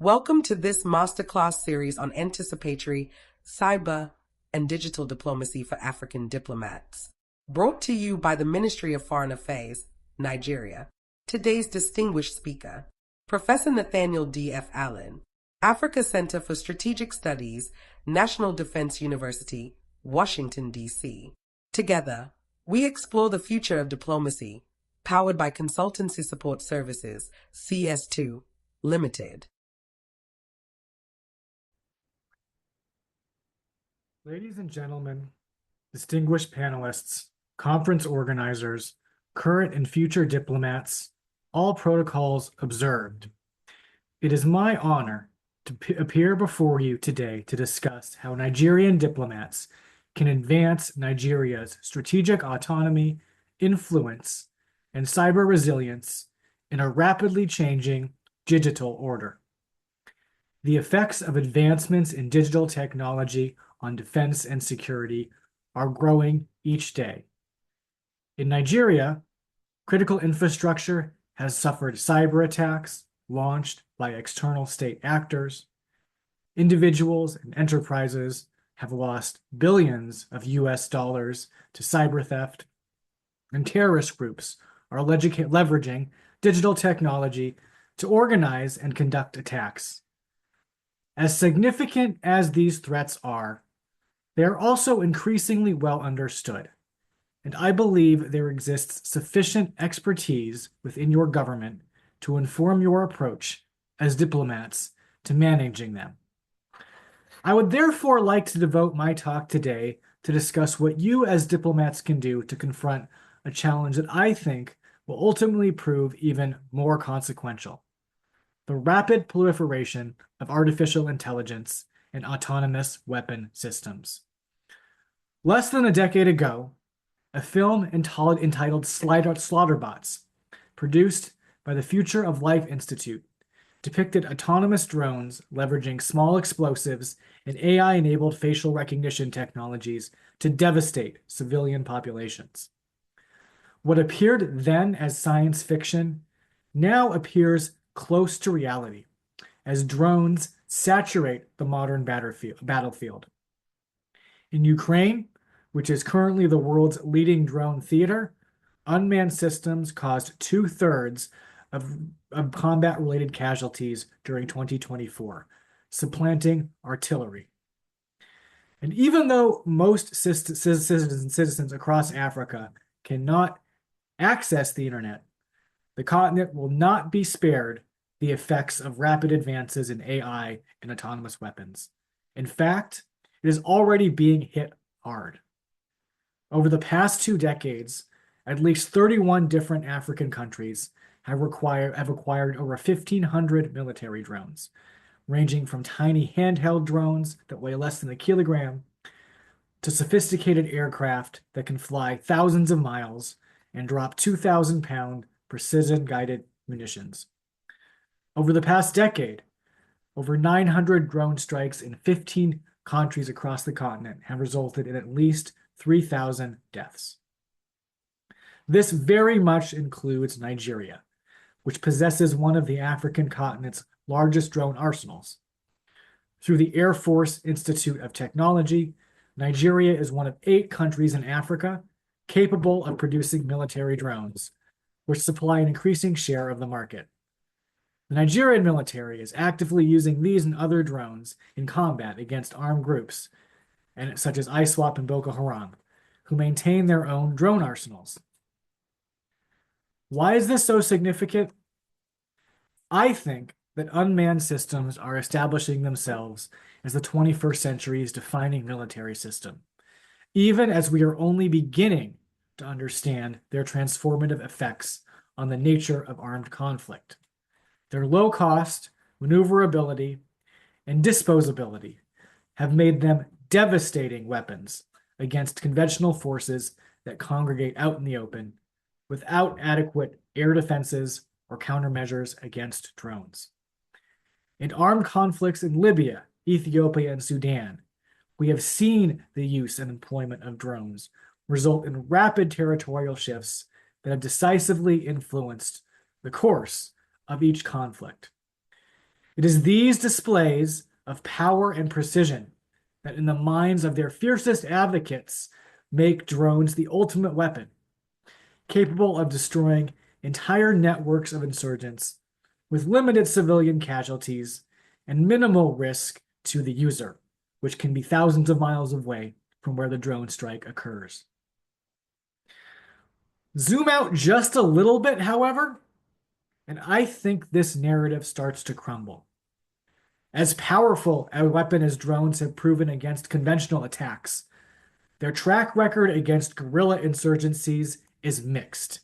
Welcome to this masterclass series on anticipatory cyber and digital diplomacy for African diplomats. Brought to you by the Ministry of Foreign Affairs, Nigeria. Today's distinguished speaker, Professor Nathaniel D.F. Africa Center for Strategic Studies, National Defense University, Washington, D.C. Together, we explore the future of diplomacy, powered by Consultancy Support Services, CS2, Limited. Ladies and gentlemen, distinguished panelists, conference organizers, current and future diplomats, all protocols observed. It is my honor to appear before you today to discuss how Nigerian diplomats can advance Nigeria's strategic autonomy, influence, and cyber resilience in a rapidly changing digital order. The effects of advancements in digital technology on defense and security are growing each day. In Nigeria, critical infrastructure has suffered cyber attacks launched by external state actors. Individuals and enterprises have lost billions of US dollars to cyber theft, and terrorist groups are leveraging digital technology to organize and conduct attacks. As significant as these threats are, they are also increasingly well understood, and I believe there exists sufficient expertise within your government to inform your approach as diplomats to managing them. I would therefore like to devote my talk today to discuss what you as diplomats can do to confront a challenge that I think will ultimately prove even more consequential: the rapid proliferation of artificial intelligence and autonomous weapon systems. Less than a decade ago, a film entitled Slaughterbots, produced by the Future of Life Institute, depicted autonomous drones leveraging small explosives and AI-enabled facial recognition technologies to devastate civilian populations. What appeared then as science fiction now appears close to reality, as drones saturate the modern battlefield. In Ukraine, which is currently the world's leading drone theater, unmanned systems caused 2/3 of combat-related casualties during 2024, supplanting artillery. And even though most citizens across Africa cannot access the internet, the continent will not be spared the effects of rapid advances in AI and autonomous weapons. In fact, it is already being hit hard. Over the past 2 decades, at least 31 different African countries have acquired over 1,500 military drones, ranging from tiny handheld drones that weigh less than a kilogram to sophisticated aircraft that can fly thousands of miles and drop 2,000-pound precision-guided munitions. Over the past decade, over 900 drone strikes in 15 countries across the continent have resulted in at least 3,000 deaths. This very much includes Nigeria, which possesses one of the African continent's largest drone arsenals. Through the Air Force Institute of Technology, Nigeria is one of 8 countries in Africa capable of producing military drones, which supply an increasing share of the market. The Nigerian military is actively using these and other drones in combat against armed groups, such as ISWAP and Boko Haram, who maintain their own drone arsenals. Why is this so significant? I think that unmanned systems are establishing themselves as the 21st century's defining military system, even as we are only beginning to understand their transformative effects on the nature of armed conflict. Their low cost, maneuverability, and disposability have made them devastating weapons against conventional forces that congregate out in the open without adequate air defenses or countermeasures against drones. In armed conflicts in Libya, Ethiopia, and Sudan, we have seen the use and employment of drones result in rapid territorial shifts that have decisively influenced the course of each conflict. It is these displays of power and precision that, in the minds of their fiercest advocates, make drones the ultimate weapon, capable of destroying entire networks of insurgents with limited civilian casualties and minimal risk to the user, which can be thousands of miles away from where the drone strike occurs. Zoom out just a little bit, however, and I think this narrative starts to crumble. As powerful a weapon as drones have proven against conventional attacks, their track record against guerrilla insurgencies is mixed,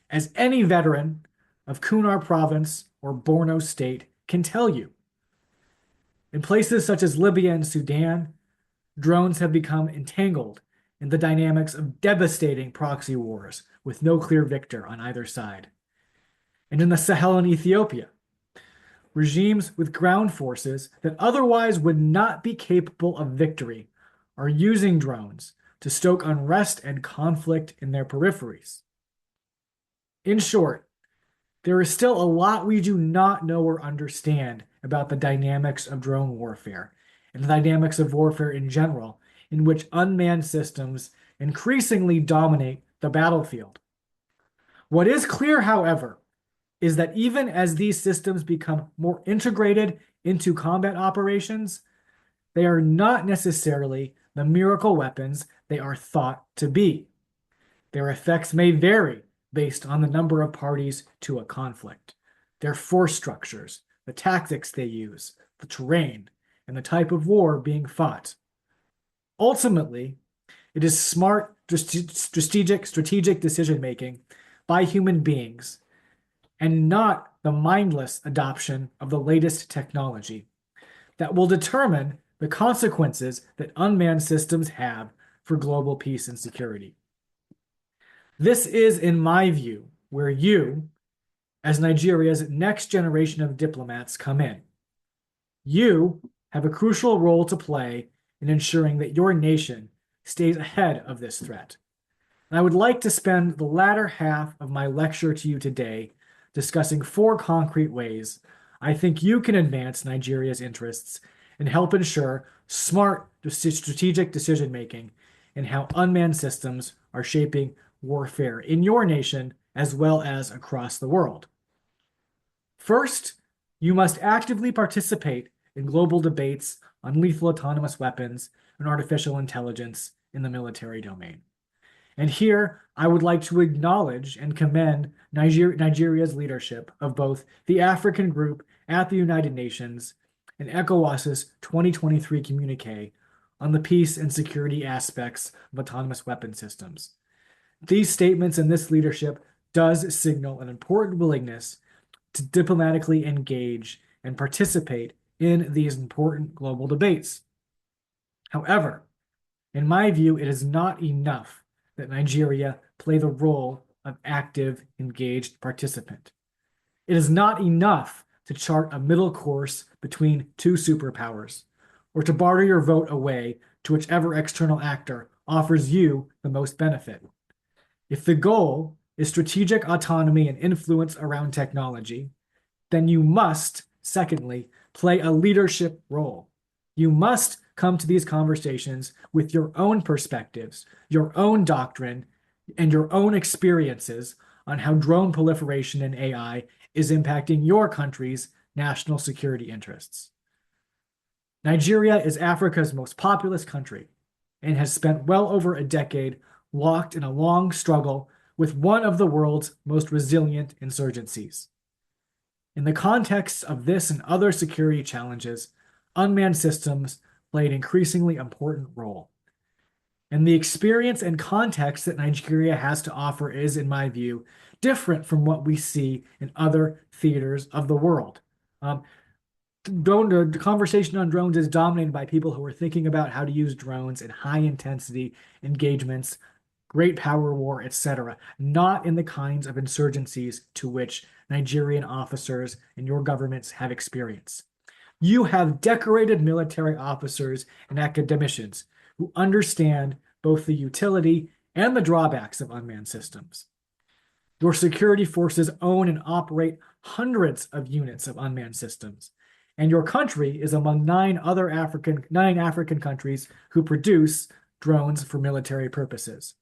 as any veteran of Kunar Province or Borno State can tell you. In places such as Libya and Sudan, drones have become entangled in the dynamics of devastating proxy wars with no clear victor on either side. And in the Sahel and Ethiopia, regimes with ground forces that otherwise would not be capable of victory are using drones to stoke unrest and conflict in their peripheries. In short, there is still a lot we do not know or understand about the dynamics of drone warfare and the dynamics of warfare in general, in which unmanned systems increasingly dominate the battlefield. What is clear, however, is that even as these systems become more integrated into combat operations, they are not necessarily the miracle weapons they are thought to be. Their effects may vary based on the number of parties to a conflict, their force structures, the tactics they use, the terrain, and the type of war being fought. Ultimately, it is smart, strategic decision-making by human beings, and not the mindless adoption of the latest technology, that will determine the consequences that unmanned systems have for global peace and security. This is, in my view, where you, as Nigeria's next generation of diplomats, come in. You have a crucial role to play in ensuring that your nation stays ahead of this threat. And I would like to spend the latter half of my lecture to you today discussing 4 concrete ways I think you can advance Nigeria's interests and help ensure smart strategic decision-making in how unmanned systems are shaping warfare in your nation as well as across the world. First, you must actively participate in global debates on lethal autonomous weapons and artificial intelligence in the military domain. And here, I would like to acknowledge and commend Nigeria's leadership of both the African Group at the United Nations and ECOWAS's 2023 communiqué on the peace and security aspects of autonomous weapon systems. These statements and this leadership does signal an important willingness to diplomatically engage and participate in these important global debates. However, in my view, it is not enough that Nigeria play the role of active, engaged participant. It is not enough to chart a middle course between 2 superpowers, or to barter your vote away to whichever external actor offers you the most benefit. If the goal is strategic autonomy and influence around technology, then you must, secondly, play a leadership role. You must come to these conversations with your own perspectives, your own doctrine, and your own experiences on how drone proliferation and AI is impacting your country's national security interests. Nigeria is Africa's most populous country and has spent well over a decade locked in a long struggle with one of the world's most resilient insurgencies. In the context of this and other security challenges, unmanned systems play an increasingly important role. And the experience and context that Nigeria has to offer is, in my view, different from what we see in other theaters of the world. The conversation on drones is dominated by people who are thinking about how to use drones in high-intensity engagements, great power war, etc., not in the kinds of insurgencies to which Nigerian officers and your governments have experience. You have decorated military officers and academicians who understand both the utility and the drawbacks of unmanned systems. Your security forces own and operate hundreds of units of unmanned systems, and your country is among nine African countries who produce drones for military purposes.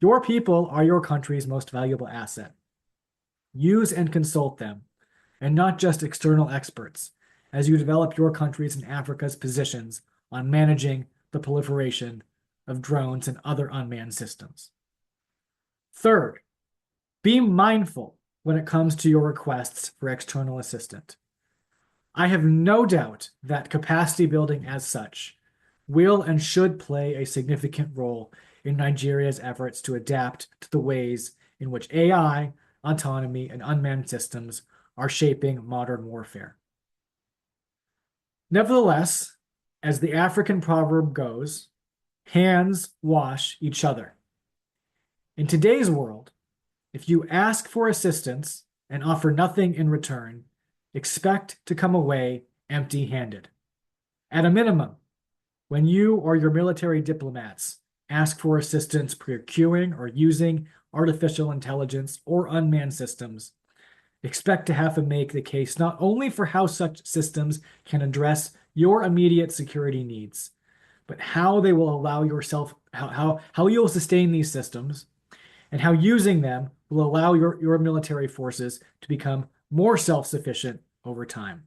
Your people are your country's most valuable asset. Use and consult them, and not just external experts, as you develop your country's and Africa's positions on managing the proliferation of drones and other unmanned systems. Third, be mindful when it comes to your requests for external assistance. I have no doubt that capacity building as such will and should play a significant role in Nigeria's efforts to adapt to the ways in which AI, autonomy, and unmanned systems are shaping modern warfare. Nevertheless, as the African proverb goes, hands wash each other. In today's world, if you ask for assistance and offer nothing in return, expect to come away empty-handed. At a minimum, when you or your military diplomats ask for assistance procuring or using artificial intelligence or unmanned systems, expect to have to make the case not only for how such systems can address your immediate security needs, but how they will allow yourself, how you'll sustain these systems, and how using them will allow your military forces to become more self-sufficient over time.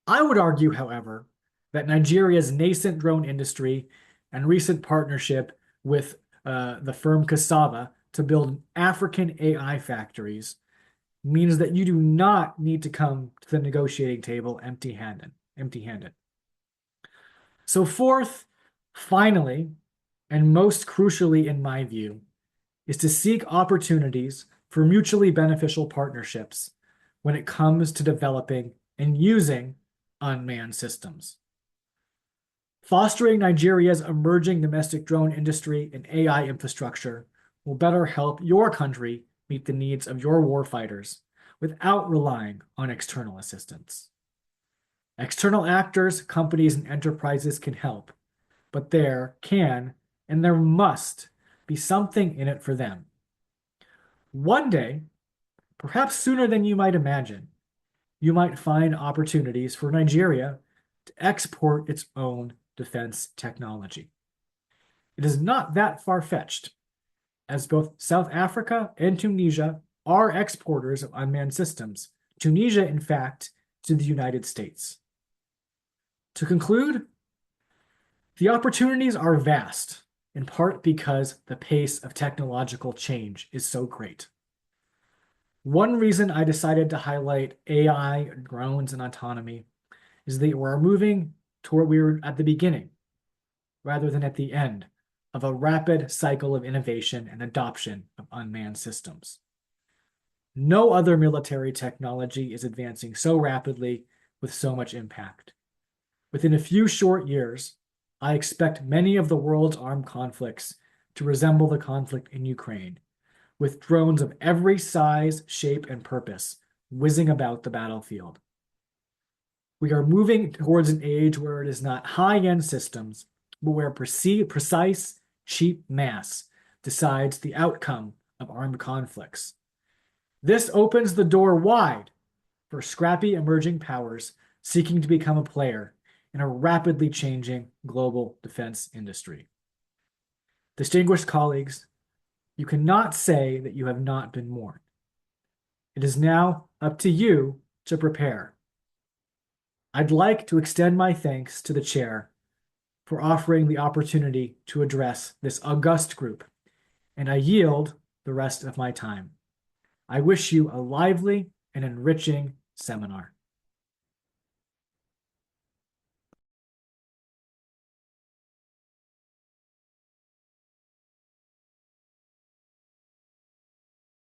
I would argue, however, that Nigeria's nascent drone industry and recent partnership with the firm Cassava to build African AI factories means that you do not need to come to the negotiating table empty-handed. So fourth, finally, and most crucially in my view, is to seek opportunities for mutually beneficial partnerships when it comes to developing and using unmanned systems. Fostering Nigeria's emerging domestic drone industry and AI infrastructure will better help your country meet the needs of your warfighters without relying on external assistance. External actors, companies, and enterprises can help, but there can and there must be something in it for them. One day, perhaps sooner than you might imagine, you might find opportunities for Nigeria to export its own defense technology. It is not that far-fetched, as both South Africa and Tunisia are exporters of unmanned systems. Tunisia, in fact, to the United States. To conclude, the opportunities are vast, in part because the pace of technological change is so great. One reason I decided to highlight AI, drones, and autonomy is that we're moving toward we're at the beginning, rather than at the end, of a rapid cycle of innovation and adoption of unmanned systems. No other military technology is advancing so rapidly with so much impact. Within a few short years, I expect many of the world's armed conflicts to resemble the conflict in Ukraine, with drones of every size, shape, and purpose whizzing about the battlefield. We are moving towards an age where it is not high-end systems, but where precise, cheap mass decides the outcome of armed conflicts. This opens the door wide for scrappy emerging powers seeking to become a player in a rapidly changing global defense industry. Distinguished colleagues, you cannot say that you have not been warned. It is now up to you to prepare. I'd like to extend my thanks to the chair for offering the opportunity to address this august group, and I yield the rest of my time. I wish you a lively and enriching seminar.